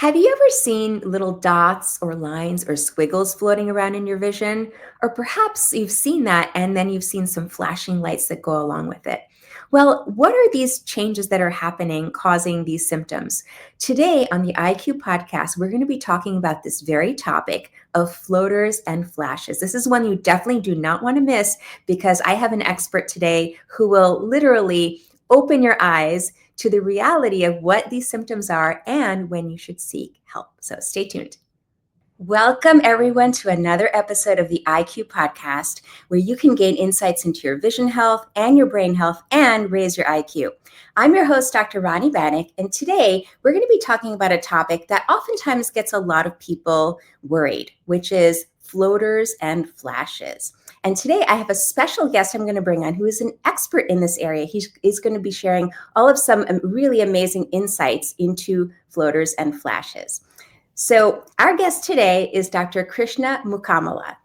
Have you ever seen little dots or lines or squiggles floating around in your vision? Or perhaps you've seen that and then you've seen some flashing lights that go along with it. Well, what are these changes that are happening causing these symptoms? Today on the IQ podcast, we're going to be talking about this very topic of floaters and flashes. This is one you definitely do not want to miss because I have an expert today who will literally open your eyes to the reality of what these symptoms are and when you should seek help. So stay tuned. Welcome, everyone, to another episode of the IQ podcast, where you can gain insights into your vision health and your brain health and raise your IQ. I'm your host, Dr. Rani Banik, and today we're going to be talking about a topic that oftentimes gets a lot of people worried, which is floaters and flashes. And today I have a special guest I'm going to bring on who is an expert in this area. He's going to be sharing all of some really amazing insights into floaters and flashes. So our guest today is Dr. Krishna Mukkamala.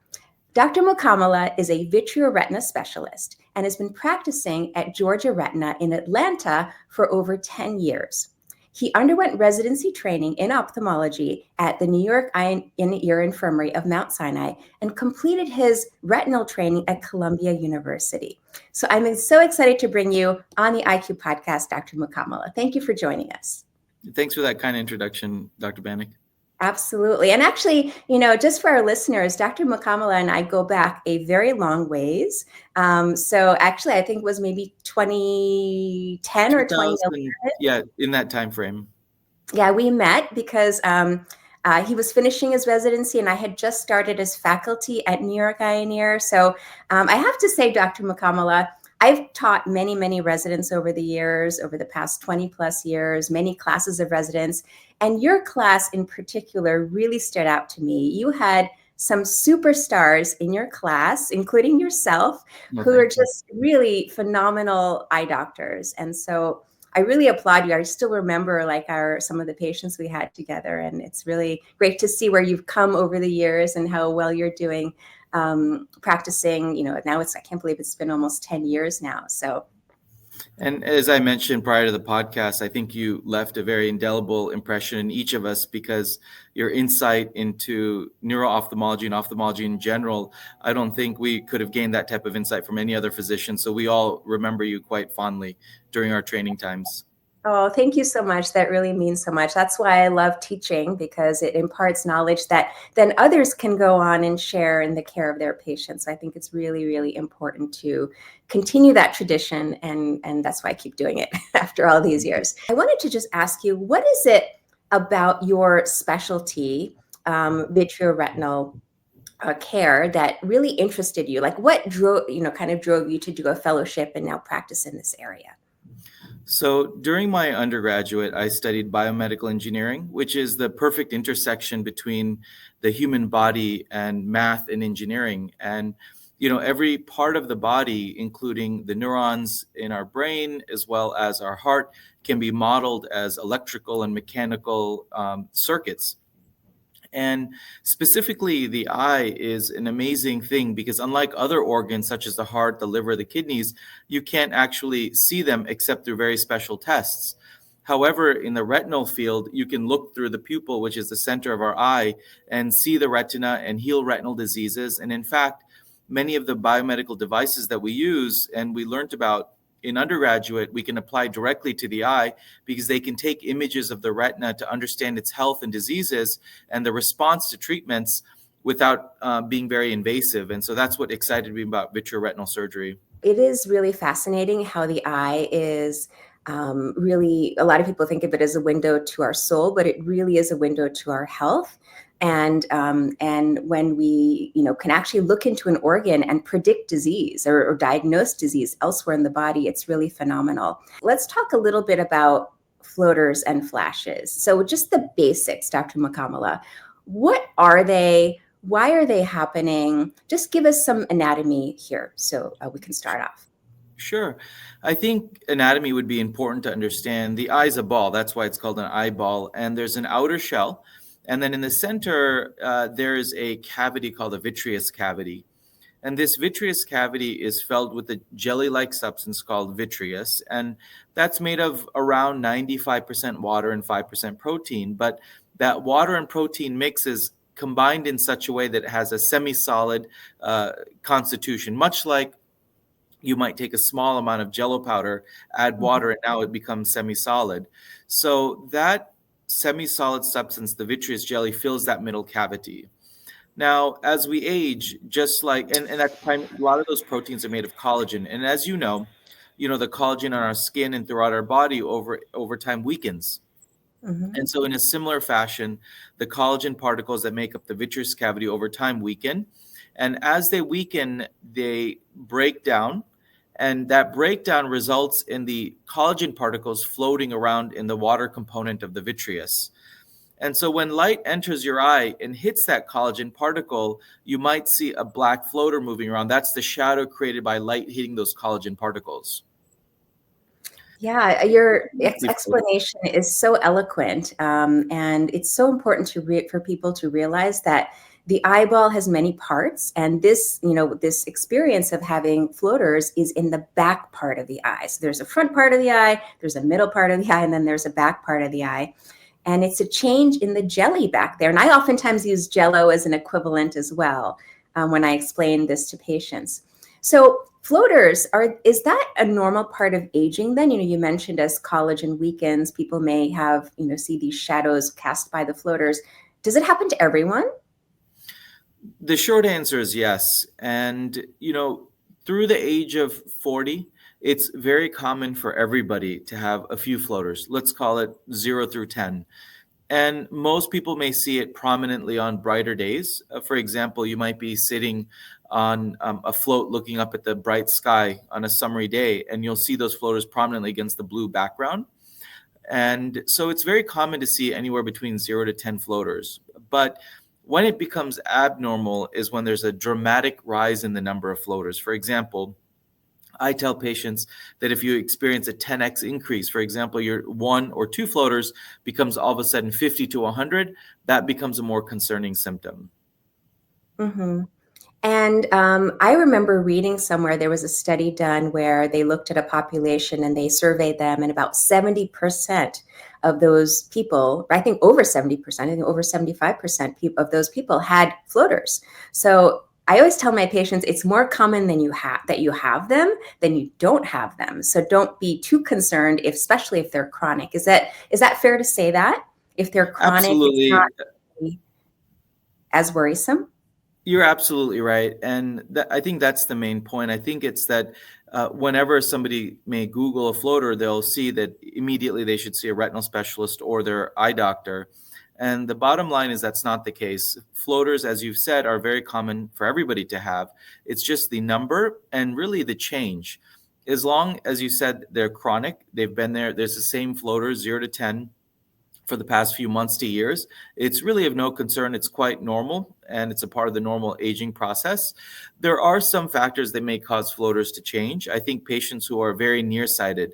Dr. Mukkamala is a vitreoretina specialist and has been practicing at Georgia Retina in Atlanta for over 10 years. He underwent residency training in ophthalmology at the New York Eye and Ear Infirmary of Mount Sinai and completed his retinal training at Columbia University. So I'm so excited to bring you on the IQ podcast, Dr. Mukkamala. Thank you for joining us. Thanks for that kind introduction, Dr. Banik. Absolutely. And actually, just for our listeners, Dr. Mukkamala and I go back a very long ways. So actually, I think it was maybe 2010 or 2011. Yeah, in that time frame. Yeah, we met because he was finishing his residency and I had just started as faculty at New York Eye and Ear. So I have to say, Dr. Mukkamala, I've taught many, many residents over the years, over the past 20 plus years, many classes of residents. And your class in particular really stood out to me. You had some superstars in your class, including yourself, who are just really phenomenal eye doctors. And so I really applaud you. I still remember some of the patients we had together. And it's really great to see where you've come over the years and how well you're doing. Practicing, now I can't believe it's been almost 10 years now. So. And as I mentioned prior to the podcast, I think you left a very indelible impression in each of us because your insight into neuro-ophthalmology and ophthalmology in general, I don't think we could have gained that type of insight from any other physician. So we all remember you quite fondly during our training times. Oh, thank you so much. That really means so much. That's why I love teaching, because it imparts knowledge that then others can go on and share in the care of their patients. I think it's really, really important to continue that tradition. And that's why I keep doing it after all these years. I wanted to just ask you, what is it about your specialty, vitreoretinal care, that really interested you? Like what drove you to do a fellowship and now practice in this area? So during my undergraduate, I studied biomedical engineering, which is the perfect intersection between the human body and math and engineering. And, every part of the body, including the neurons in our brain, as well as our heart, can be modeled as electrical and mechanical circuits. And specifically, the eye is an amazing thing because unlike other organs such as the heart, the liver, the kidneys, you can't actually see them except through very special tests. However, in the retinal field, you can look through the pupil, which is the center of our eye, and see the retina and heal retinal diseases. And in fact, many of the biomedical devices that we use and we learned about in undergraduate, we can apply directly to the eye because they can take images of the retina to understand its health and diseases and the response to treatments without being very invasive. And so that's what excited me about vitreoretinal surgery. It is really fascinating how the eye is really, a lot of people think of it as a window to our soul, but it really is a window to our health. And when we, can actually look into an organ and predict disease or diagnose disease elsewhere in the body, it's really phenomenal. Let's talk a little bit about floaters and flashes. So just the basics, Dr. Mukkamala. What are they? Why are they happening? Just give us some anatomy here so we can start off. Sure. I think anatomy would be important to understand. The eye's a ball. That's why it's called an eyeball. And there's an outer shell. And then in the center, there is a cavity called a vitreous cavity. And this vitreous cavity is filled with a jelly-like substance called vitreous. And that's made of around 95% water and 5% protein. But that water and protein mix is combined in such a way that it has a semi-solid constitution, much like you might take a small amount of jello powder, add Mhm. water, and now it becomes semi-solid. So that semi-solid substance, the vitreous jelly, fills that middle cavity. Now, as we age, just like, and that's a lot of those proteins are made of collagen. And as you know, the collagen on our skin and throughout our body over time weakens. Mhm. And so, in a similar fashion, the collagen particles that make up the vitreous cavity over time weaken. And as they weaken, they break down. And that breakdown results in the collagen particles floating around in the water component of the vitreous. And so, when light enters your eye and hits that collagen particle, you might see a black floater moving around. That's the shadow created by light hitting those collagen particles. Yeah, your Quickly floating. explanation is so eloquent, and it's so important for people to realize that the eyeball has many parts, and this experience of having floaters is in the back part of the eye. So there's a front part of the eye, there's a middle part of the eye, and then there's a back part of the eye. And it's a change in the jelly back there. And I oftentimes use jello as an equivalent as well when I explain this to patients. So floaters is that a normal part of aging then? You mentioned as collagen weakens, people may have, see these shadows cast by the floaters. Does it happen to everyone? The short answer is yes. And, through the age of 40, it's very common for everybody to have a few floaters. Let's call it 0 through 10. And most people may see it prominently on brighter days. For example, you might be sitting on a float looking up at the bright sky on a summery day, and you'll see those floaters prominently against the blue background. And so it's very common to see anywhere between 0 to 10 floaters. But when it becomes abnormal is when there's a dramatic rise in the number of floaters. For example, I tell patients that if you experience a 10x increase, for example, your 1 or 2 floaters becomes all of a sudden 50 to 100, that becomes a more concerning symptom. Mm-hmm. And I remember reading somewhere there was a study done where they looked at a population and they surveyed them, and about 70% of those people, I think over 70%, I think over 75% of those people had floaters. So I always tell my patients it's more common than that you have them than you don't have them. So don't be too concerned, especially if they're chronic. Is that fair to say that? If they're chronic, it's not Absolutely. as worrisome? You're absolutely right. And I think that's the main point. I think it's that whenever somebody may Google a floater, they'll see that immediately they should see a retinal specialist or their eye doctor. And the bottom line is that's not the case. Floaters, as you've said, are very common for everybody to have. It's just the number and really the change. As long as you said they're chronic, they've been there, there's the same floaters, 0 to 10, for the past few months to years, it's really of no concern. It's quite normal and it's a part of the normal aging process. There are some factors that may cause floaters to change. I think patients who are very nearsighted.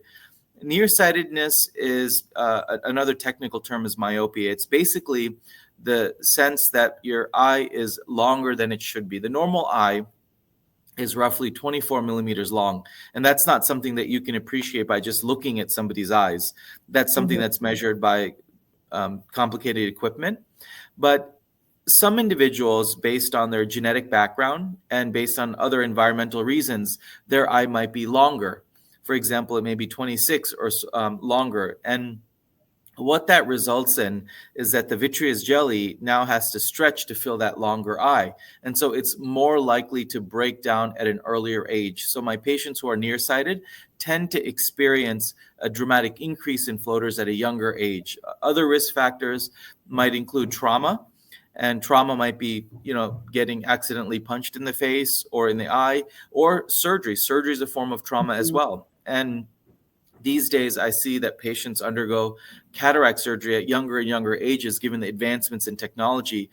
Nearsightedness is another technical term is myopia. It's basically the sense that your eye is longer than it should be. The normal eye is roughly 24 millimeters long. And that's not something that you can appreciate by just looking at somebody's eyes. That's something Mhm. that's measured by complicated equipment. But some individuals, based on their genetic background and based on other environmental reasons, their eye might be longer. For example, it may be 26 or longer. And what that results in is that the vitreous jelly now has to stretch to fill that longer eye. And so it's more likely to break down at an earlier age. So my patients who are nearsighted tend to experience a dramatic increase in floaters at a younger age. Other risk factors might include trauma. And trauma might be, getting accidentally punched in the face or in the eye, or surgery. Surgery is a form of trauma as Mhm. well. And these days, I see that patients undergo cataract surgery at younger and younger ages, given the advancements in technology.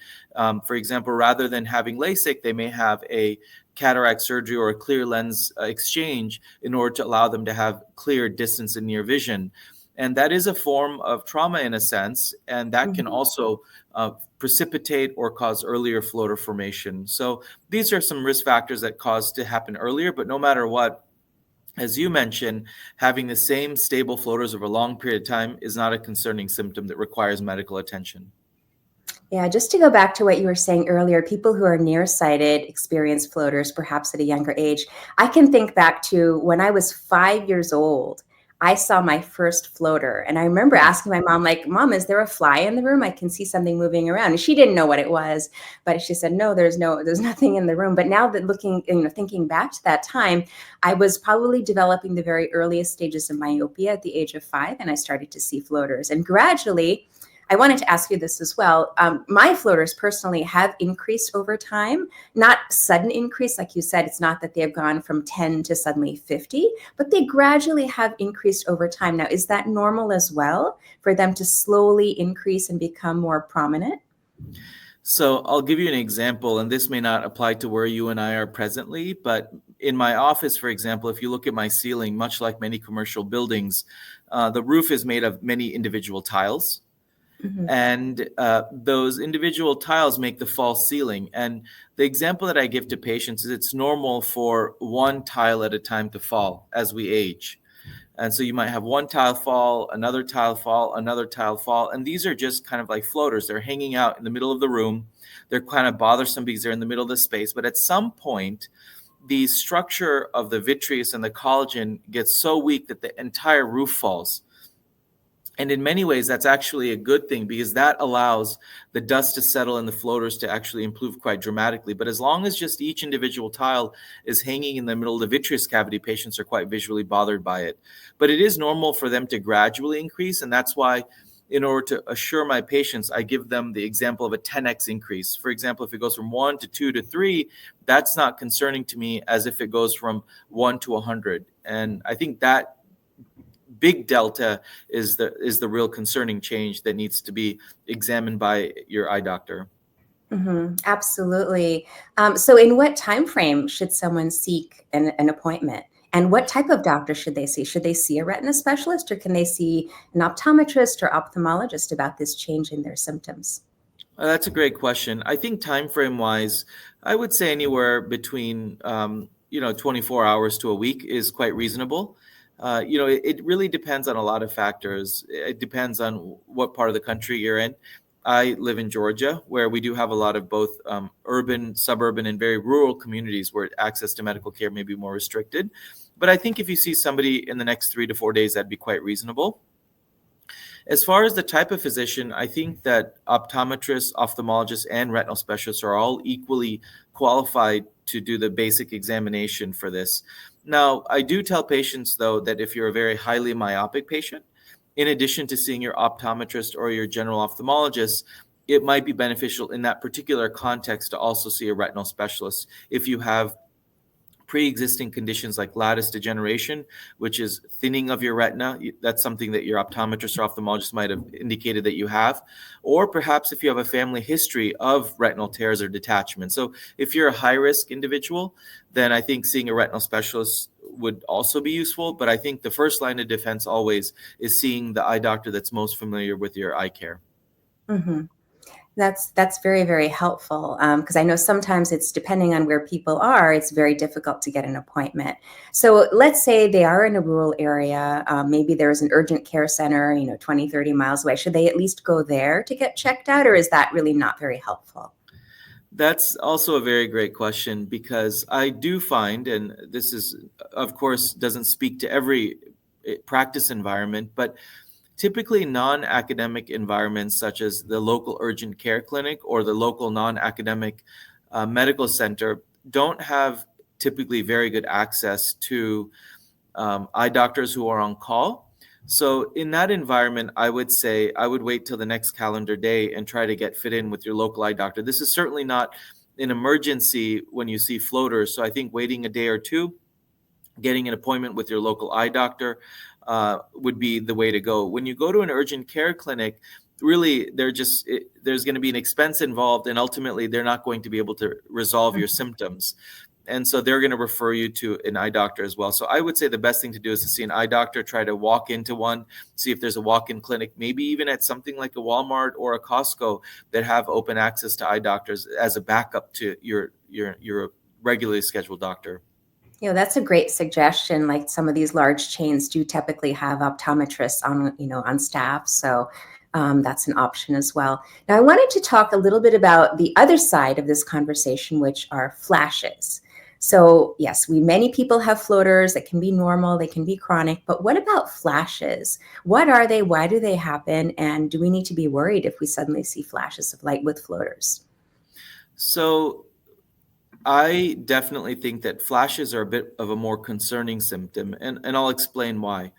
For example, rather than having LASIK, they may have a cataract surgery or a clear lens exchange in order to allow them to have clear distance and near vision. And that is a form of trauma in a sense, and that can Mhm. also precipitate or cause earlier floater formation. So these are some risk factors that cause to happen earlier, but no matter what, as you mentioned, having the same stable floaters over a long period of time is not a concerning symptom that requires medical attention. Yeah, just to go back to what you were saying earlier, people who are nearsighted experience floaters perhaps at a younger age. I can think back to when I was 5 years old. I saw my first floater, and I remember asking my mom, like, "Mom, is there a fly in the room? I can see something moving around." And she didn't know what it was, but she said, "No, there's nothing in the room." But now that thinking back to that time, I was probably developing the very earliest stages of myopia at the age of 5, and I started to see floaters. And gradually, I wanted to ask you this as well. My floaters personally have increased over time, not sudden increase. Like you said, it's not that they have gone from 10 to suddenly 50, but they gradually have increased over time. Now, is that normal as well for them to slowly increase and become more prominent? So I'll give you an example, and this may not apply to where you and I are presently, but in my office, for example, if you look at my ceiling, much like many commercial buildings, the roof is made of many individual tiles. Mhm. And those individual tiles make the false ceiling. And the example that I give to patients is it's normal for one tile at a time to fall as we age. And so you might have one tile fall, another tile fall, another tile fall. And these are just kind of like floaters. They're hanging out in the middle of the room. They're kind of bothersome because they're in the middle of the space. But at some point, the structure of the vitreous and the collagen gets so weak that the entire roof falls. And in many ways, that's actually a good thing because that allows the dust to settle and the floaters to actually improve quite dramatically. But as long as just each individual tile is hanging in the middle of the vitreous cavity, patients are quite visually bothered by it. But it is normal for them to gradually increase. And that's why, in order to assure my patients, I give them the example of a 10x increase. For example, if it goes from 1 to 2 to 3, that's not concerning to me as if it goes from 1 to 100. And I think that big delta is the real concerning change that needs to be examined by your eye doctor. Absolutely. So, in what time frame should someone seek an appointment? And what type of doctor should they see? Should they see a retina specialist, or can they see an optometrist or ophthalmologist about this change in their symptoms? That's a great question. I think time frame wise, I would say anywhere between 24 hours to a week is quite reasonable. It really depends on a lot of factors. It depends on what part of the country you're in. I live in Georgia, where we do have a lot of both urban, suburban, and very rural communities where access to medical care may be more restricted. But I think if you see somebody in the next 3 to 4 days, that'd be quite reasonable. As far as the type of physician, I think that optometrists, ophthalmologists, and retinal specialists are all equally qualified to do the basic examination for this. Now, I do tell patients, though, that if you're a very highly myopic patient, in addition to seeing your optometrist or your general ophthalmologist, it might be beneficial in that particular context to also see a retinal specialist if you have pre-existing conditions like lattice degeneration, which is thinning of your retina. That's something that your optometrist or ophthalmologist might have indicated that you have. Or perhaps if you have a family history of retinal tears or detachment. So if you're a high-risk individual, then I think seeing a retinal specialist would also be useful. But I think the first line of defense always is seeing the eye doctor that's most familiar with your eye care. hmm That's very, very helpful, because I know sometimes it's depending on where people are, it's very difficult to get an appointment. So let's say they are in a rural area, maybe there's an urgent care center, 20, 30 miles away. Should they at least go there to get checked out, or is that really not very helpful? That's also a very great question because I do find, and this is, of course, doesn't speak to every practice environment, but typically non-academic environments such as the local urgent care clinic or the local non-academic medical center don't have typically very good access to eye doctors who are on call. So in that environment, I would say I would wait till the next calendar day and try to get fit in with your local eye doctor. This is certainly not an emergency when you see floaters. So I think waiting a day or two, getting an appointment with your local eye doctor would be the way to go. When you go to an urgent care clinic, really there's going to be an expense involved, and ultimately they're not going to be able to resolve your symptoms. And so they're going to refer you to an eye doctor as well. So I would say the best thing to do is to see an eye doctor, try to walk into one, see if there's a walk-in clinic, maybe even at something like a Walmart or a Costco that have open access to eye doctors as a backup to your regularly scheduled doctor. That's a great suggestion. Like some of these large chains do typically have optometrists on staff. So That's an option as well. Now, I wanted to talk a little bit about the other side of this conversation, which are flashes. So, yes, many people have floaters that can be normal, they can be chronic, but what about flashes? What are they? Why do they happen? And do we need to be worried if we suddenly see flashes of light with floaters? So I definitely think that flashes are a bit of a more concerning symptom, and I'll explain why.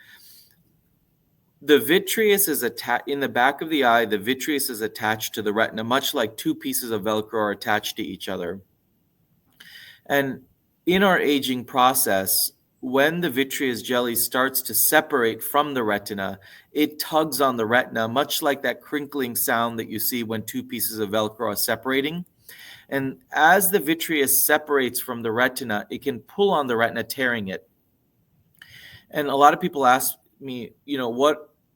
The vitreous is attached in the back of the eye, the vitreous is attached to the retina, much like two pieces of Velcro are attached to each other. And in our aging process, when the vitreous jelly starts to separate from the retina, it tugs on the retina, much like that crinkling sound that you see when two pieces of Velcro are separating. And as the vitreous separates from the retina, it can pull on the retina, tearing it. And a lot of people ask me,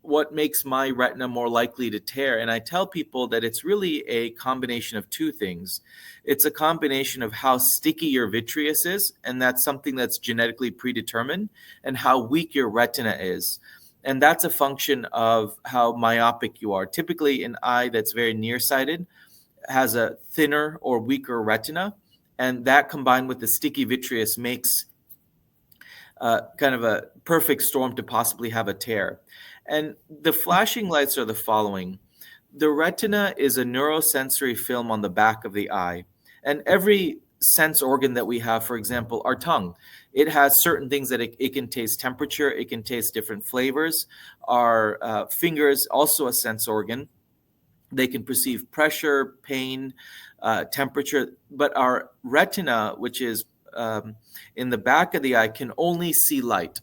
what makes my retina more likely to tear? And I tell people that it's really a combination of two things. It's a combination of how sticky your vitreous is, and that's something that's genetically predetermined, and how weak your retina is. And that's a function of how myopic you are. Typically, an eye that's very nearsighted has a thinner or weaker retina, and that combined with the sticky vitreous makes kind of a perfect storm to possibly have a tear. And the flashing lights are the following. The retina is a neurosensory film on the back of the eye. And every sense organ that we have, for example, our tongue, it has certain things that it can taste temperature, it can taste different flavors. Our fingers, also a sense organ. They can perceive pressure, pain, temperature, but our retina, which is in the back of the eye, can only see light.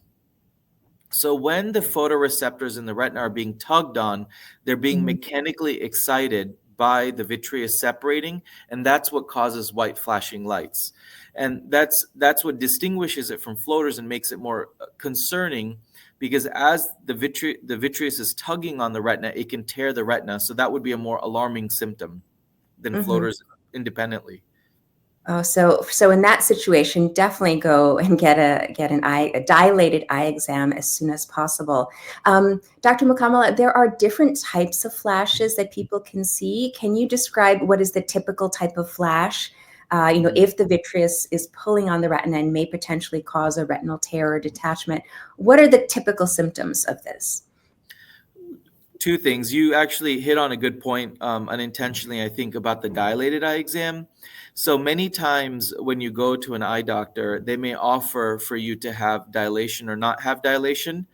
So when the photoreceptors in the retina are being tugged on, they're being Mhm. mechanically excited by the vitreous separating, and that's what causes white flashing lights. And that's what distinguishes it from floaters and makes it more concerning, because as the vitreous is tugging on the retina, it can tear the retina. So that would be a more alarming symptom than Mhm. floaters independently. Oh, so in that situation, definitely go and get a dilated eye exam as soon as possible. Dr. Mukkamala, there are different types of flashes that people can see. Can you describe what is the typical type of flash? Mhm. If the vitreous is pulling on the retina and may potentially cause a retinal tear or detachment, what are the typical symptoms of this? Two things. You actually hit on a good point, unintentionally, I think, about the dilated eye exam. So many times when you go to an eye doctor, they may offer for you to have dilation or not have dilation.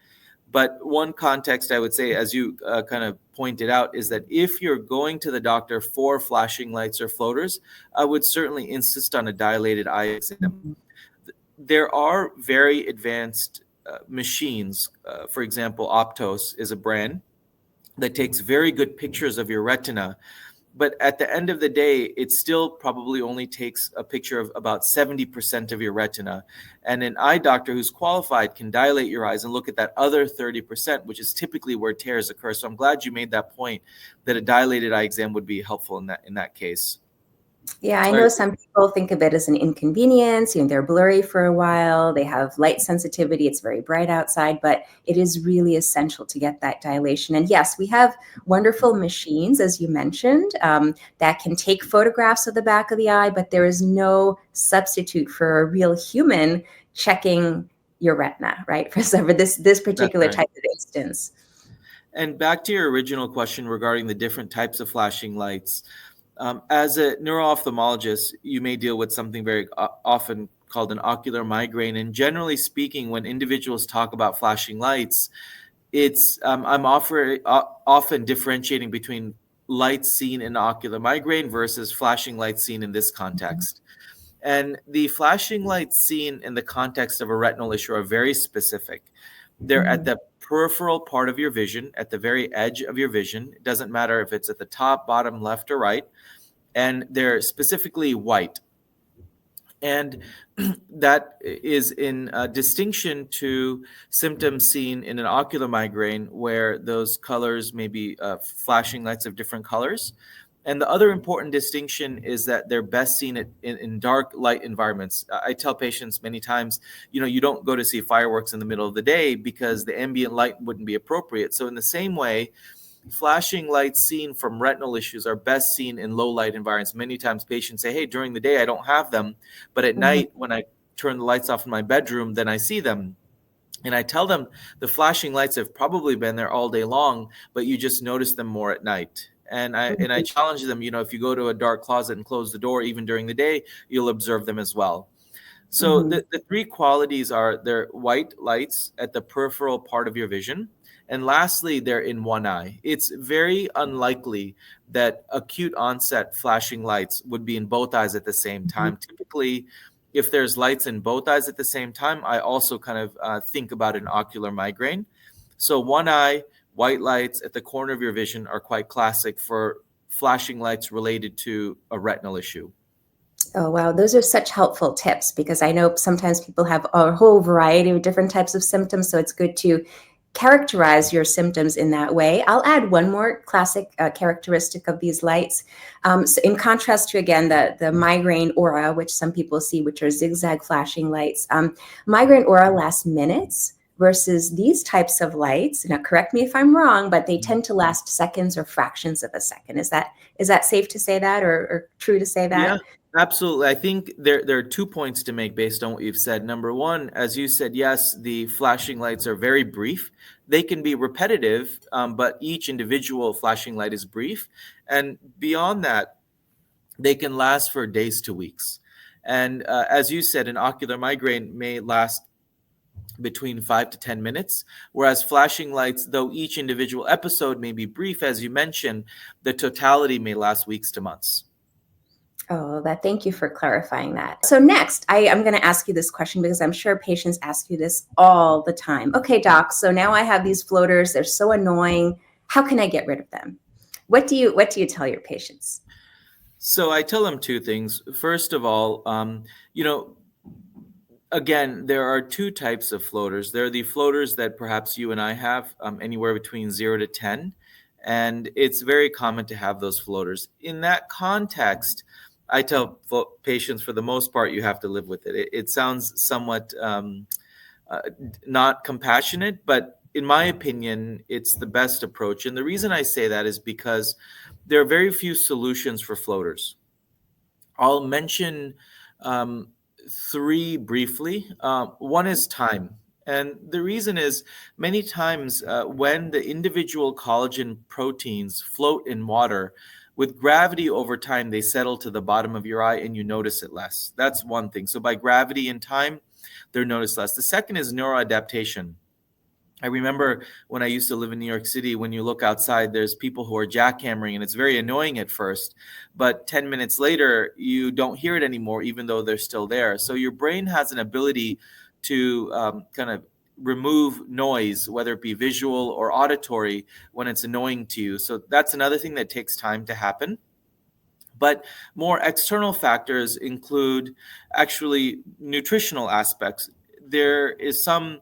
But one context I would say, as you kind of pointed out, is that if you're going to the doctor for flashing lights or floaters, I would certainly insist on a dilated eye exam. Mhm. There are very advanced machines. For example, Optos is a brand that takes very good pictures of your retina. But at the end of the day, it still probably only takes a picture of about 70% of your retina. And an eye doctor who's qualified can dilate your eyes and look at that other 30%, which is typically where tears occur. So I'm glad you made that point, that a dilated eye exam would be helpful in that case. Yeah, I All right. know some people think of it as an inconvenience. They're blurry for a while, they have light sensitivity, it's very bright outside, but it is really essential to get that dilation. And yes, we have wonderful machines, as you mentioned, that can take photographs of the back of the eye, but there is no substitute for a real human checking your retina, right? For this That's particular right. type of instance. And back to your original question regarding the different types of flashing lights. As a neuro-ophthalmologist, you may deal with something very often called an ocular migraine. And generally speaking, when individuals talk about flashing lights, I'm often differentiating between lights seen in ocular migraine versus flashing lights seen in this context. And the flashing lights seen in the context of a retinal issue are very specific. They're at Mhm. the peripheral part of your vision, at the very edge of your vision. It doesn't matter if it's at the top, bottom, left, or right. And they're specifically white. And that is in distinction to symptoms seen in an ocular migraine, where those colors may be flashing lights of different colors. And the other important distinction is that they're best seen in dark light environments. I tell patients many times, you don't go to see fireworks in the middle of the day because the ambient light wouldn't be appropriate. So in the same way, flashing lights seen from retinal issues are best seen in low light environments. Many times patients say, hey, during the day I don't have them, but at Mhm. night when I turn the lights off in my bedroom, then I see them. And I tell them the flashing lights have probably been there all day long, but you just notice them more at night. And I Mhm. challenge them, if you go to a dark closet and close the door, even during the day, you'll observe them as well. So Mhm. the three qualities are they're white lights at the peripheral part of your vision. And lastly, they're in one eye. It's very unlikely that acute onset flashing lights would be in both eyes at the same Mhm. time. Typically, if there's lights in both eyes at the same time, I also kind of think about an ocular migraine. So one eye, white lights at the corner of your vision are quite classic for flashing lights related to a retinal issue. Oh, wow. Those are such helpful tips because I know sometimes people have a whole variety of different types of symptoms. So it's good to characterize your symptoms in that way. I'll add one more classic characteristic of these lights. So in contrast to, again, the migraine aura, which some people see, which are zigzag flashing lights, migraine aura lasts minutes versus these types of lights. Now, correct me if I'm wrong, but they tend to last seconds or fractions of a second. Is that safe to say that, or true to say Yeah, that? absolutely. I think there are 2 points to make based on what you've said. Number one, as you said, yes, the flashing lights are very brief. They can be repetitive, but each individual flashing light is brief. And beyond that, they can last for days to weeks. And as you said, an ocular migraine may last between 5 to 10 minutes, whereas flashing lights, though each individual episode may be brief, as you mentioned, the totality may last weeks to months. Oh, that thank you for clarifying that. So next, I'm going to ask you this question because I'm sure patients ask you this all the time. Okay, doc, so now I have these floaters. They're so annoying. How can I get rid of them? What do you tell your patients? So I tell them 2 things. First of all, you know, again, there are 2 types of floaters. There are the floaters that perhaps you and I have, anywhere between 0 to 10, and it's very common to have those floaters. In that context, I tell patients, for the most part, you have to live with it. It sounds somewhat uh, not compassionate, but in my opinion, it's the best approach. And the reason I say that is because there are very few solutions for floaters. I'll mention um, 3 briefly. One is time. And the reason is many times when the individual collagen proteins float in water, with gravity over time, they settle to the bottom of your eye and you notice it less. That's one thing. So by gravity and time, they're noticed less. The second is neuroadaptation. I remember when I used to live in New York City, when you look outside, there's people who are jackhammering, and it's very annoying at first. But 10 minutes later, you don't hear it anymore, even though they're still there. So your brain has an ability to kind of remove noise, whether it be visual or auditory, when it's annoying to you. So that's another thing that takes time to happen. But more external factors include actually nutritional aspects. There is some,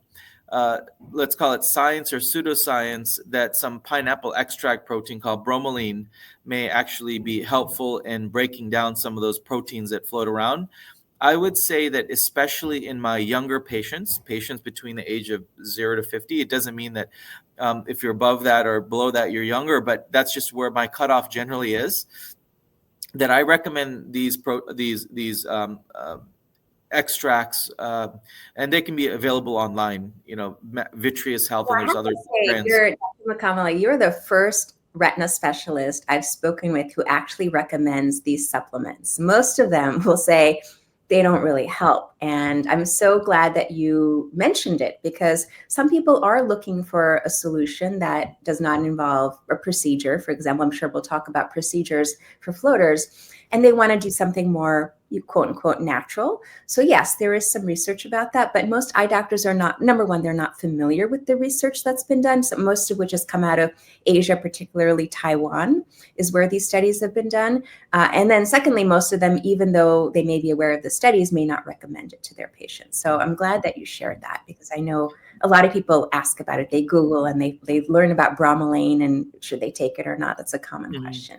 uh, let's call it science or pseudoscience, that some pineapple extract protein called bromelain may actually be helpful in breaking down some of those proteins that float around. I would say that especially in my younger patients, patients between the age of 0 to 50, it doesn't mean that if you're above that or below that, you're younger, but that's just where my cutoff generally is, that I recommend these extracts, and they can be available online. Vitreous Health, Well, and I there's have other to say, brands. Dr. Mukkamala, you're the first retina specialist I've spoken with who actually recommends these supplements. Most of them will say they don't really help. And I'm so glad that you mentioned it because some people are looking for a solution that does not involve a procedure. For example, I'm sure we'll talk about procedures for floaters, and they want to do something more, quote unquote, natural. So yes, there is some research about that, but most eye doctors are not, number one, they're not familiar with the research that's been done, so most of which has come out of Asia, particularly Taiwan, is where these studies have been done. And then secondly, most of them, even though they may be aware of the studies, may not recommend it to their patients. So I'm glad that you shared that because I know a lot of people ask about it. They Google and they learn about bromelain and should they take it or not. That's a common Mhm. question.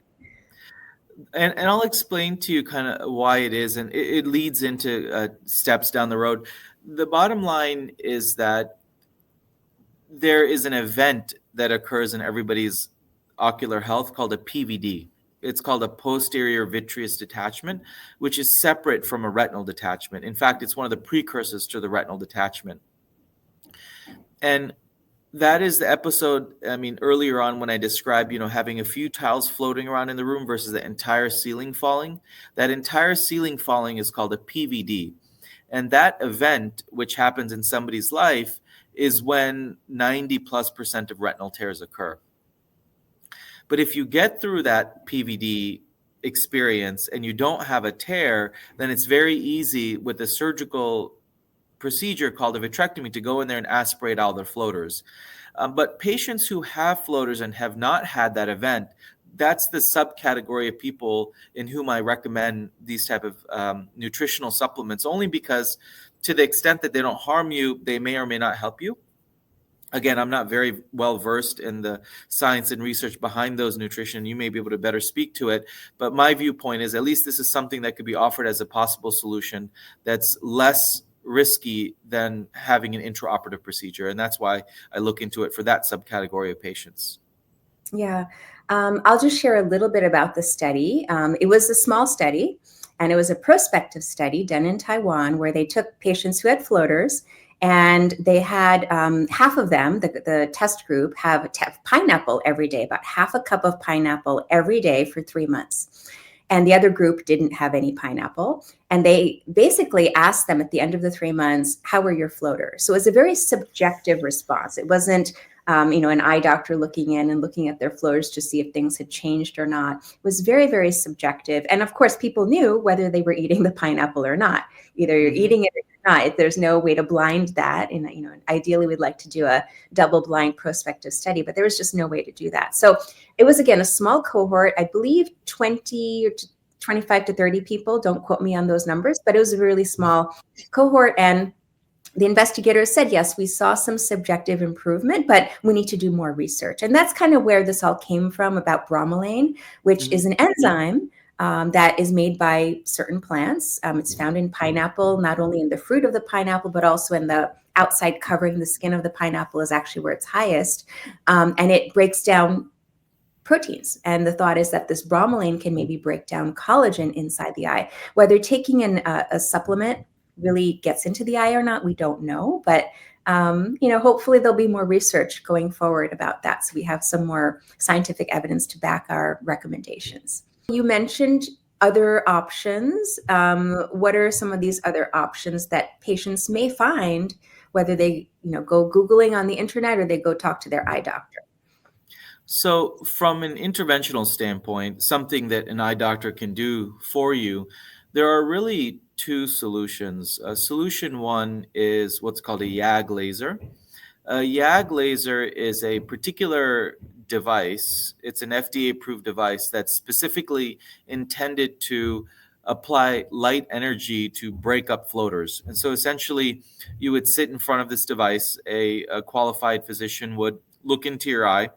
And I'll explain to you kind of why it is, and it leads into steps down the road. The bottom line is that there is an event that occurs in everybody's ocular health called a PVD. It's called a posterior vitreous detachment, which is separate from a retinal detachment. In fact, it's one of the precursors to the retinal detachment. And that is the episode, I mean, earlier on when I described, having a few tiles floating around in the room versus the entire ceiling falling. That entire ceiling falling is called a PVD. And that event, which happens in somebody's life, is when 90+% of retinal tears occur. But if you get through that PVD experience and you don't have a tear, then it's very easy with a surgical procedure called a vitrectomy to go in there and aspirate all their floaters. But patients who have floaters and have not had that event, that's the subcategory of people in whom I recommend these type of nutritional supplements, only because to the extent that they don't harm you, they may or may not help you. Again, I'm not very well versed in the science and research behind those nutrition. You may be able to better speak to it. But my viewpoint is at least this is something that could be offered as a possible solution that's less risky than having an intraoperative procedure. And that's why I look into it for that subcategory of patients. Yeah. I'll just share a little bit about the study. It was a small study, and it was a prospective study done in Taiwan where they took patients who had floaters, and they had half of them, the test group, have pineapple every day, about half a cup of pineapple every day for 3 months. And the other group didn't have any pineapple. And they basically asked them at the end of the 3 months, how were your floaters? So it was a very subjective response. It wasn't an eye doctor looking in and looking at their floaters to see if things had changed or not. It was very, very subjective. And of course, people knew whether they were eating the pineapple or not. Either you're eating it or not. There's no way to blind that. And ideally, we'd like to do a double-blind prospective study, but there was just no way to do that. So it was, again, a small cohort. I believe 20 or 25 to 30 people. Don't quote me on those numbers, but it was a really small cohort. And the investigators said, yes, we saw some subjective improvement, but we need to do more research. And that's kind of where this all came from about bromelain, which is an enzyme that is made by certain plants. It's found in pineapple, not only in the fruit of the pineapple, but also in the outside covering the skin of the pineapple is actually where it's highest. And it breaks down proteins. And the thought is that this bromelain can maybe break down collagen inside the eye. Whether taking a supplement really gets into the eye or not, we don't know. But hopefully there'll be more research going forward about that, so we have some more scientific evidence to back our recommendations. You mentioned other options. What are some of these other options that patients may find, whether they go Googling on the internet or they go talk to their eye doctor? So from an interventional standpoint, something that an eye doctor can do for you, there are really two solutions. Solution one is what's called a YAG laser. A YAG laser is a particular device. It's an FDA-approved device that's specifically intended to apply light energy to break up floaters. And so essentially, you would sit in front of this device, a qualified physician would look into your eye,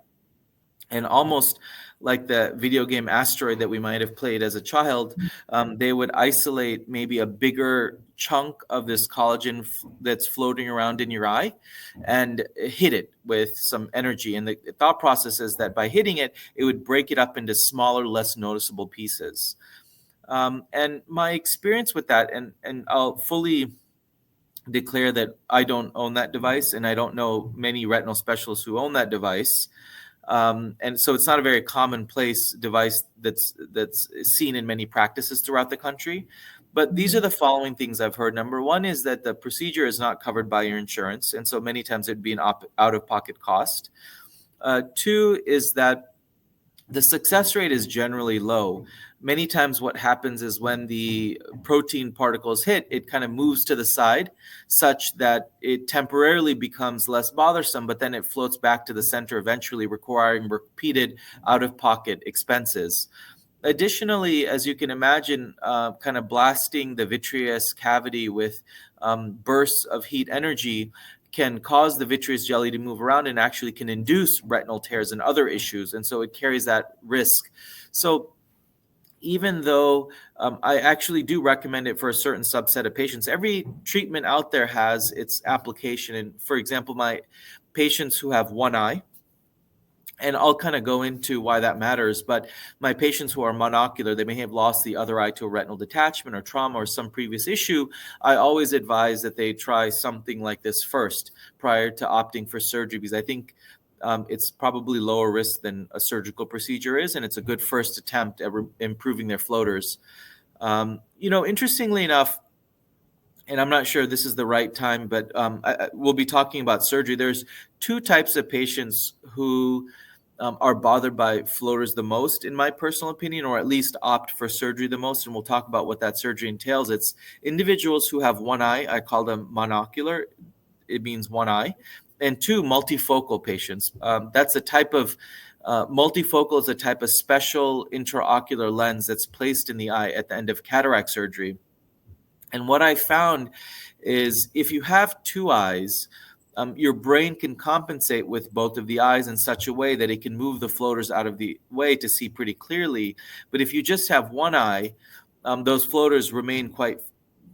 and almost like the video game Asteroid that we might have played as a child, they would isolate maybe a bigger chunk of this collagen that's floating around in your eye and hit it with some energy. And the thought process is that by hitting it, it would break it up into smaller, less noticeable pieces. And my experience with that, and I'll fully declare that I don't own that device, and I don't know many retinal specialists who own that device. And so it's not a very commonplace device that's seen in many practices throughout the country. But these are the following things I've heard. Number one is that the procedure is not covered by your insurance, and so many times it'd be an out-of-pocket cost. Two is that the success rate is generally low. Many times what happens is when the protein particles hit, it kind of moves to the side such that it temporarily becomes less bothersome, but then it floats back to the center, eventually requiring repeated out-of-pocket expenses. Additionally, as you can imagine, kind of blasting the vitreous cavity with bursts of heat energy can cause the vitreous jelly to move around and actually can induce retinal tears and other issues. And so it carries that risk. So even though I actually do recommend it for a certain subset of patients, every treatment out there has its application. And for example, my patients who have one eye, And I'll kind of go into why that matters. But my patients who are monocular, they may have lost the other eye to a retinal detachment or trauma or some previous issue. I always advise that they try something like this first prior to opting for surgery, because I think it's probably lower risk than a surgical procedure is, and it's a good first attempt at improving their floaters. Interestingly enough, and I'm not sure this is the right time, but we'll be talking about surgery. There's two types of patients who are bothered by floaters the most, in my personal opinion, or at least opt for surgery the most. And we'll talk about what that surgery entails. It's individuals who have one eye. I call them monocular. It means one eye. And two, multifocal patients. That's a type of multifocal is a type of special intraocular lens that's placed in the eye at the end of cataract surgery. And what I found is if you have two eyes, your brain can compensate with both of the eyes in such a way that it can move the floaters out of the way to see pretty clearly. But if you just have one eye, those floaters remain quite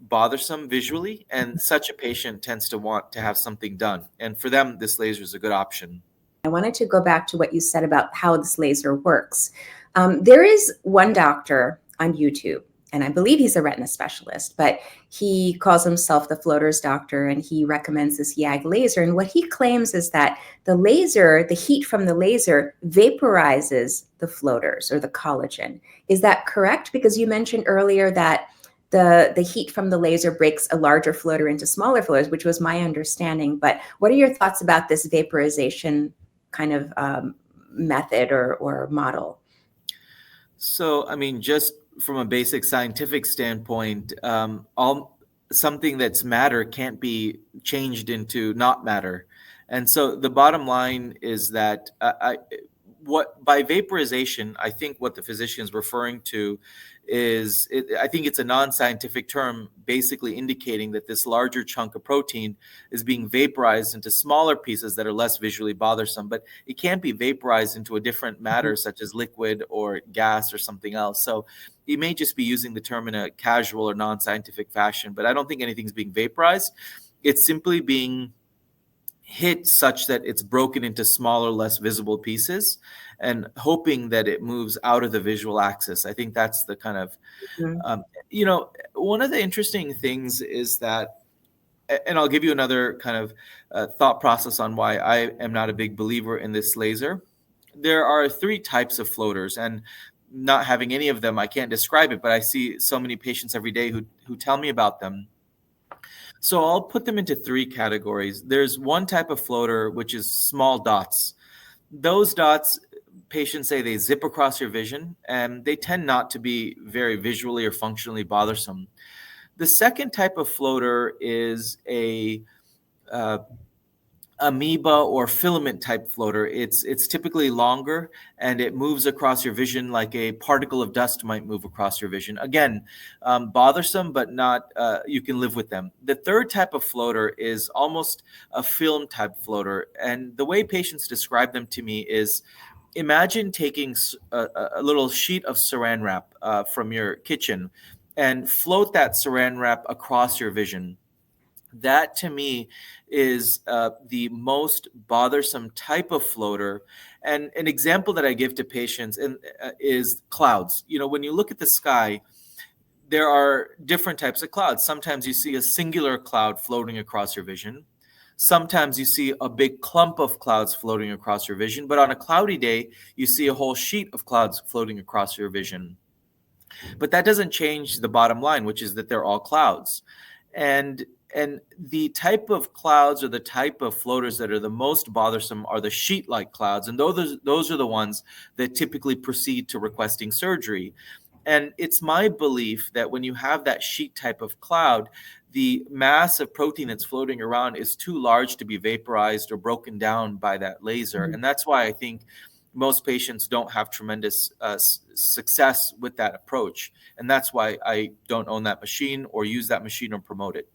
bothersome visually, and such a patient tends to want to have something done. And for them, this laser is a good option. I wanted to go back to what you said about how this laser works. There is one doctor on YouTube, and I believe he's a retina specialist, but he calls himself the floaters doctor, and he recommends this YAG laser. And what he claims is that the laser, the heat from the laser, vaporizes the floaters or the collagen. Is that correct? Because you mentioned earlier that the heat from the laser breaks a larger floater into smaller floaters, which was my understanding. But what are your thoughts about this vaporization kind of method or model? So, I mean, just from a basic scientific standpoint, all something that's matter can't be changed into not matter. And so the bottom line is that what by vaporization, I think what the physician is referring to is, I think it's a non-scientific term, basically indicating that this larger chunk of protein is being vaporized into smaller pieces that are less visually bothersome, but it can't be vaporized into a different matter such as liquid or gas or something else. So he may just be using the term in a casual or non-scientific fashion, but I don't think anything's being vaporized. It's simply being hit such that it's broken into smaller, less visible pieces, and hoping that it moves out of the visual axis. I think that's the kind of, one of the interesting things is that, and I'll give you another kind of thought process on why I am not a big believer in this laser. There are three types of floaters, and not having any of them, I can't describe it, but I see so many patients every day who tell me about them. So I'll put them into three categories. There's one type of floater, which is small dots. Those dots, patients say they zip across your vision, and they tend not to be very visually or functionally bothersome. The second type of floater is a amoeba or filament type floater. It's typically longer, and it moves across your vision like a particle of dust might move across your vision. Again, bothersome, but not, you can live with them. The third type of floater is almost a film type floater. And the way patients describe them to me is, imagine taking a little sheet of saran wrap from your kitchen and float that saran wrap across your vision. That to me is the most bothersome type of floater. And an example that I give to patients is clouds. When you look at the sky, there are different types of clouds. Sometimes you see a singular cloud floating across your vision. Sometimes you see a big clump of clouds floating across your vision. But on a cloudy day, you see a whole sheet of clouds floating across your vision. But that doesn't change the bottom line, which is that they're all clouds. And the type of clouds or the type of floaters that are the most bothersome are the sheet-like clouds. And those are the ones that typically proceed to requesting surgery. And it's my belief that when you have that sheet type of cloud, the mass of protein that's floating around is too large to be vaporized or broken down by that laser. And that's why I think most patients don't have tremendous success with that approach. And that's why I don't own that machine or use that machine or promote it.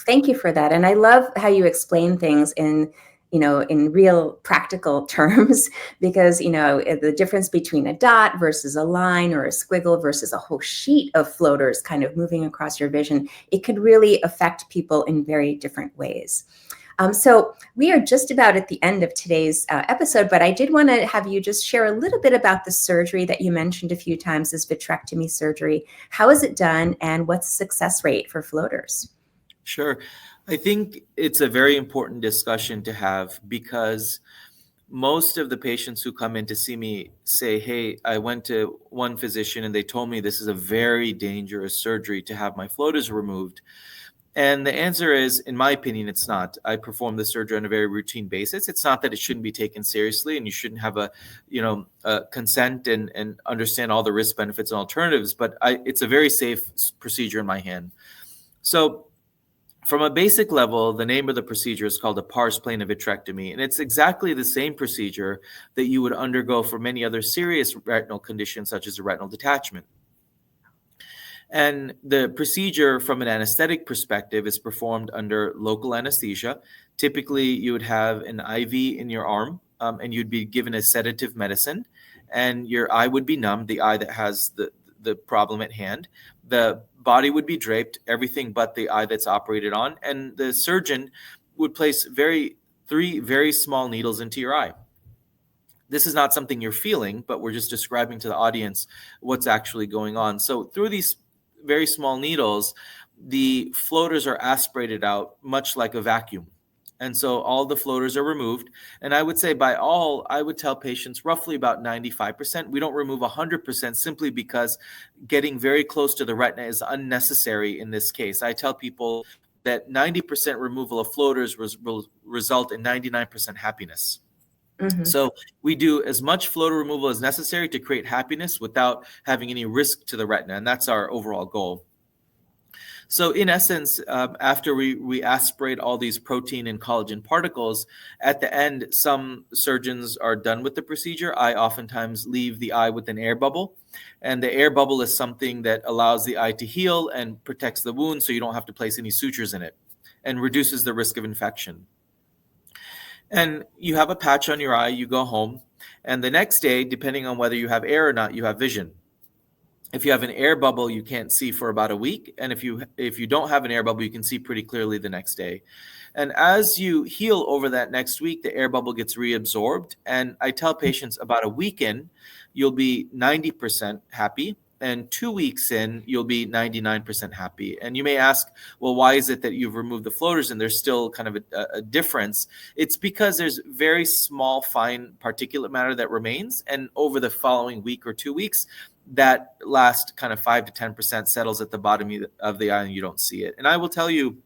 Thank you for that. And I love how you explain things in real practical terms, because, the difference between a dot versus a line or a squiggle versus a whole sheet of floaters kind of moving across your vision, it could really affect people in very different ways. So we are just about at the end of today's episode, but I did want to have you just share a little bit about the surgery that you mentioned a few times, this vitrectomy surgery. How is it done, and what's the success rate for floaters? Sure. I think it's a very important discussion to have because most of the patients who come in to see me say, "Hey, I went to one physician and they told me this is a very dangerous surgery to have my floaters removed." And the answer is, in my opinion, it's not. I perform the surgery on a very routine basis. It's not that it shouldn't be taken seriously and you shouldn't have a consent and understand all the risk benefits and alternatives, but it's a very safe procedure in my hand. So from a basic level, the name of the procedure is called a pars plana vitrectomy, and it's exactly the same procedure that you would undergo for many other serious retinal conditions, such as a retinal detachment. And the procedure, from an anesthetic perspective, is performed under local anesthesia. Typically, you would have an IV in your arm, and you'd be given a sedative medicine, and your eye would be numb, the eye that has the problem at hand. The body would be draped, everything but the eye that's operated on, and the surgeon would place three very small needles into your eye. This is not something you're feeling, but we're just describing to the audience what's actually going on. So through these very small needles, the floaters are aspirated out much like a vacuum. And so all the floaters are removed. And I would say I would tell patients roughly about 95%. We don't remove 100% simply because getting very close to the retina is unnecessary in this case. I tell people that 90% removal of floaters will result in 99% happiness. Mhm. So we do as much floater removal as necessary to create happiness without having any risk to the retina. And that's our overall goal. So in essence, after we aspirate all these protein and collagen particles, at the end, some surgeons are done with the procedure. I oftentimes leave the eye with an air bubble. And the air bubble is something that allows the eye to heal and protects the wound so you don't have to place any sutures in it and reduces the risk of infection. And you have a patch on your eye, you go home, and the next day, depending on whether you have air or not, you have vision. If you have an air bubble, you can't see for about a week, and if you don't have an air bubble, you can see pretty clearly the next day. And as you heal over that next week, the air bubble gets reabsorbed, and I tell patients about a week in, you'll be 90% happy, and 2 weeks in, you'll be 99% happy. And you may ask, well, why is it that you've removed the floaters and there's still kind of a difference? It's because there's very small, fine particulate matter that remains, and over the following week or 2 weeks, that last kind of 5 to 10% settles at the bottom of the eye and you don't see it. And I will tell you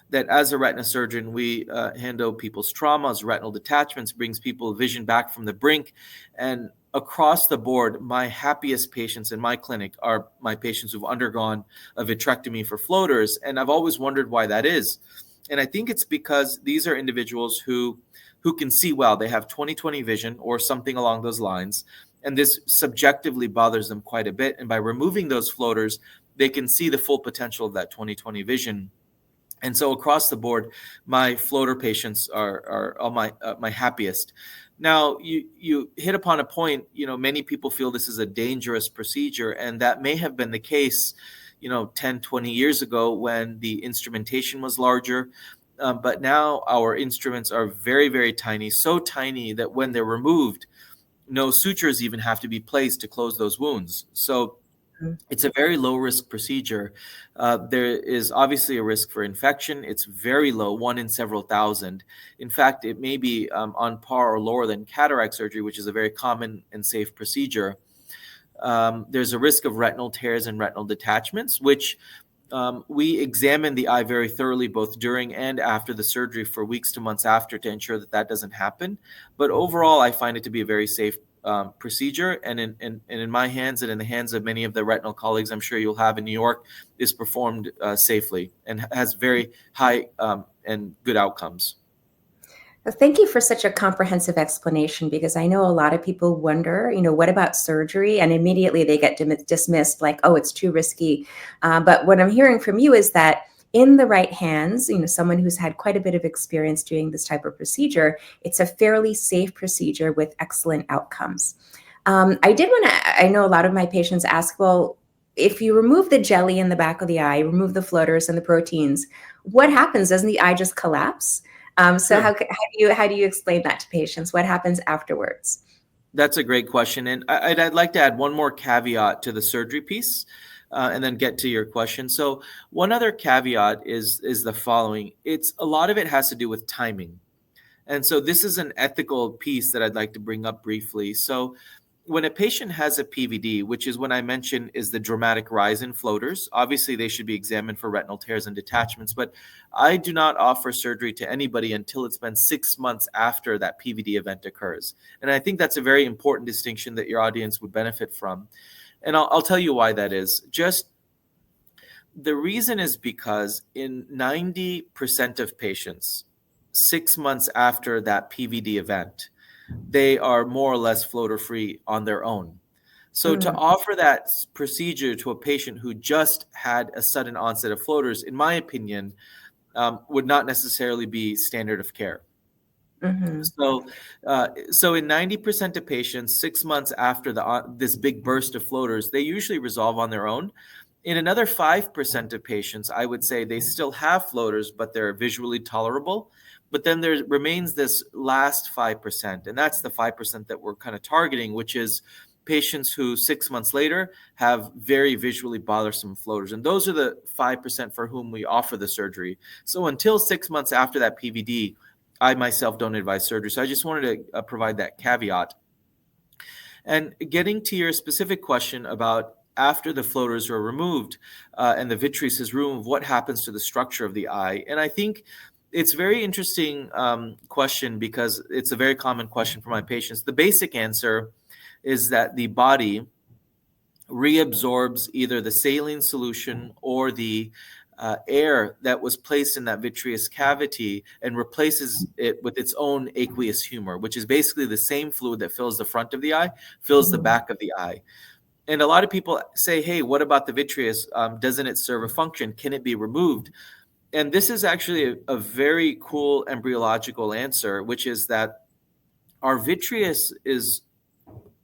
that as a retina surgeon, we handle people's traumas, retinal detachments, brings people vision back from the brink. And across the board, my happiest patients in my clinic are my patients who've undergone a vitrectomy for floaters. And I've always wondered why that is. And I think it's because these are individuals who can see well. They have 20/20 vision or something along those lines. And this subjectively bothers them quite a bit. And by removing those floaters, they can see the full potential of that 20/20 vision. And so across the board, my floater patients are all my happiest. Now, you hit upon a point, many people feel this is a dangerous procedure, and that may have been the case, 10, 20 years ago when the instrumentation was larger. But now our instruments are very, very tiny, so tiny that when they're removed, no sutures even have to be placed to close those wounds. So it's a very low risk procedure. There is obviously a risk for infection. It's very low, one in several thousand. In fact, it may be on par or lower than cataract surgery, which is a very common and safe procedure. There's a risk of retinal tears and retinal detachments, which we examine the eye very thoroughly, both during and after the surgery for weeks to months after, to ensure that that doesn't happen. But overall, I find it to be a very safe procedure, and in my hands and in the hands of many of the retinal colleagues I'm sure you'll have in New York, is performed safely and has very high and good outcomes. Well, thank you for such a comprehensive explanation, because I know a lot of people wonder, what about surgery? And immediately they get dismissed like, oh, it's too risky. But what I'm hearing from you is that in the right hands, someone who's had quite a bit of experience doing this type of procedure, it's a fairly safe procedure with excellent outcomes. I know a lot of my patients ask, well, if you remove the jelly in the back of the eye, remove the floaters and the proteins, what happens? Doesn't the eye just collapse? So Sure. how do you explain that to patients? What happens afterwards? That's a great question. And I'd like to add one more caveat to the surgery piece, and then get to your question. So one other caveat is the following. It's a lot of it has to do with timing. And so this is an ethical piece that I'd like to bring up briefly. So when a patient has a PVD, which is when I mentioned is the dramatic rise in floaters, obviously they should be examined for retinal tears and detachments, but I do not offer surgery to anybody until it's been 6 months after that PVD event occurs. And I think that's a very important distinction that your audience would benefit from. And I'll tell you why that is. Just the reason is because in 90% of patients, 6 months after that PVD event, they are more or less floater free on their own. So to Mm, offer that procedure to a patient who just had a sudden onset of floaters, in my opinion, would not necessarily be standard of care. mhm, So in 90% of patients, 6 months after this big burst of floaters, they usually resolve on their own. In another 5% of patients, I would say they still have floaters, but they're visually tolerable. But then there remains this last 5%, and that's the 5% that we're kind of targeting, which is patients who 6 months later have very visually bothersome floaters. And those are the 5% for whom we offer the surgery. So until 6 months after that PVD, I myself don't advise surgery. So I just wanted to provide that caveat. And getting to your specific question about after the floaters are removed and the vitreous is removed, what happens to the structure of the eye? And I think it's a very interesting question because it's a very common question for my patients. The basic answer is that the body reabsorbs either the saline solution or the air that was placed in that vitreous cavity and replaces it with its own aqueous humor, which is basically the same fluid that fills the front of the eye, fills the mhm. back of the eye. And a lot of people say, hey, what about the vitreous? Doesn't it serve a function? Can it be removed? And this is actually a very cool embryological answer, which is that our vitreous is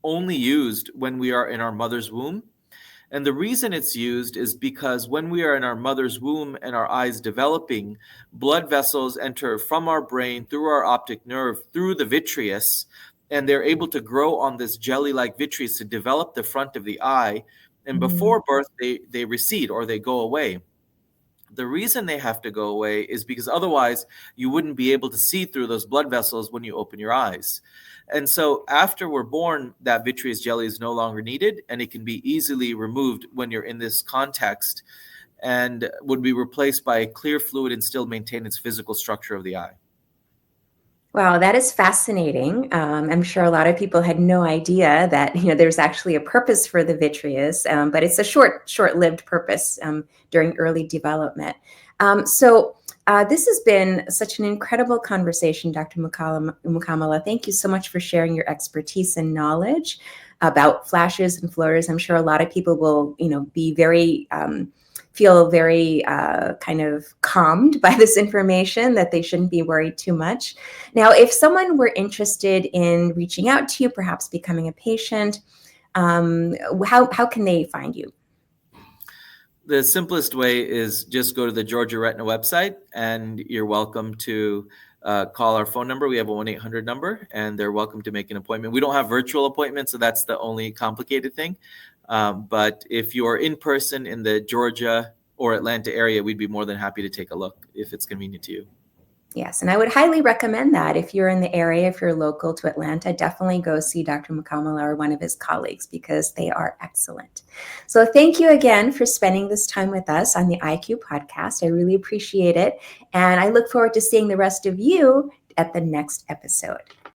only used when we are in our mother's womb. And the reason it's used is because when we are in our mother's womb and our eyes developing, blood vessels enter from our brain through our optic nerve through the vitreous, and they're able to grow on this jelly like vitreous to develop the front of the eye. And Mhm. before birth, they recede or they go away. The reason they have to go away is because otherwise you wouldn't be able to see through those blood vessels when you open your eyes. And so after we're born, that vitreous jelly is no longer needed and it can be easily removed when you're in this context and would be replaced by a clear fluid and still maintain its physical structure of the eye. Wow, that is fascinating. I'm sure a lot of people had no idea that there's actually a purpose for the vitreous, but it's a short-lived purpose during early development. This has been such an incredible conversation, Dr. Mukkamala. Thank you so much for sharing your expertise and knowledge about flashes and floaters. I'm sure a lot of people will, be very feel very kind of calmed by this information, that they shouldn't be worried too much. Now, if someone were interested in reaching out to you, perhaps becoming a patient, how can they find you? The simplest way is just go to the Georgia Retina website and you're welcome to call our phone number. We have a 1-800 number and they're welcome to make an appointment. We don't have virtual appointments, so that's the only complicated thing. But if you're in person in the Georgia or Atlanta area, we'd be more than happy to take a look if it's convenient to you. Yes, and I would highly recommend that if you're in the area, if you're local to Atlanta, definitely go see Dr. Mukkamala or one of his colleagues because they are excellent. So thank you again for spending this time with us on the IQ podcast. I really appreciate it. And I look forward to seeing the rest of you at the next episode.